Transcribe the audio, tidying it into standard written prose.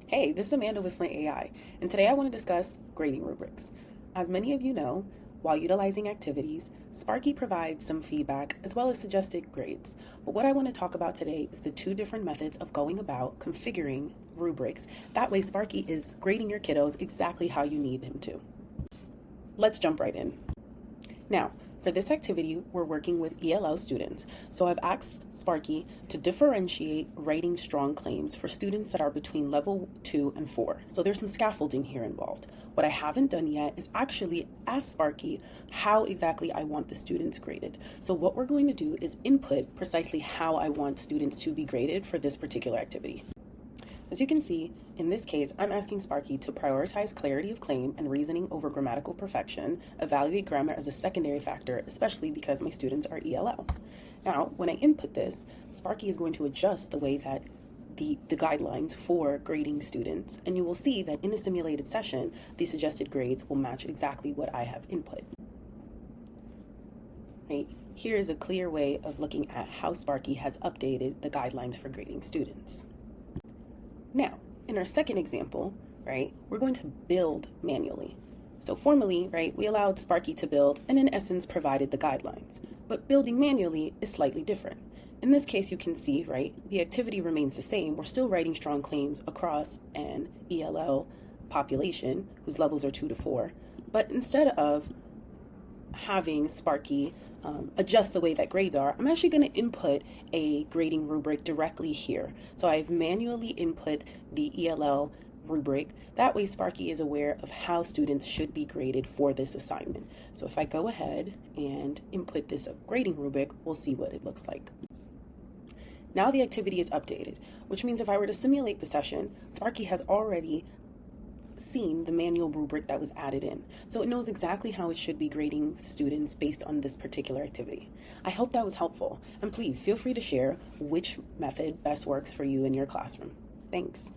Hey, this is Amanda with Flint AI, and today I want to discuss grading rubrics. As many of you know, while utilizing activities, Sparky provides some feedback as well as suggested grades. But what I want to talk about today is the two different methods of going about configuring rubrics. That way, Sparky is grading your kiddos exactly how you need him to. Let's jump right in. Now, for this activity, we're working with ELL students. So I've asked Sparky to differentiate writing strong claims for students that are between level 2 and 4. So there's some scaffolding here involved. What I haven't done yet is actually ask Sparky how exactly I want the students graded. So what we're going to do is input precisely how I want students to be graded for this particular activity. As you can see, in this case, I'm asking Sparky to prioritize clarity of claim and reasoning over grammatical perfection, evaluate grammar as a secondary factor, especially because my students are ELL. Now, when I input this, Sparky is going to adjust the way that the guidelines for grading students, and you will see that in a simulated session, the suggested grades will match exactly what I have input. Right? Here is a clear way of looking at how Sparky has updated the guidelines for grading students. Now, in our second example, right, we're going to build manually. So formally, right, we allowed Sparky to build and in essence provided the guidelines. But building manually is slightly different. In this case, you can see, right, the activity remains the same. We're still writing strong claims across an ELL population whose levels are 2 to 4. But instead of having Sparky adjust the way that grades are, I'm actually going to input a grading rubric directly here. So I've manually input the ELL rubric. That way Sparky is aware of how students should be graded for this assignment. So if I go ahead and input this grading rubric, we'll see what it looks like. Now the activity is updated, which means if I were to simulate the session, Sparky has already seen the manual rubric that was added in. So it knows exactly how it should be grading students based on this particular activity. I hope that was helpful, and please feel free to share which method best works for you in your classroom. Thanks.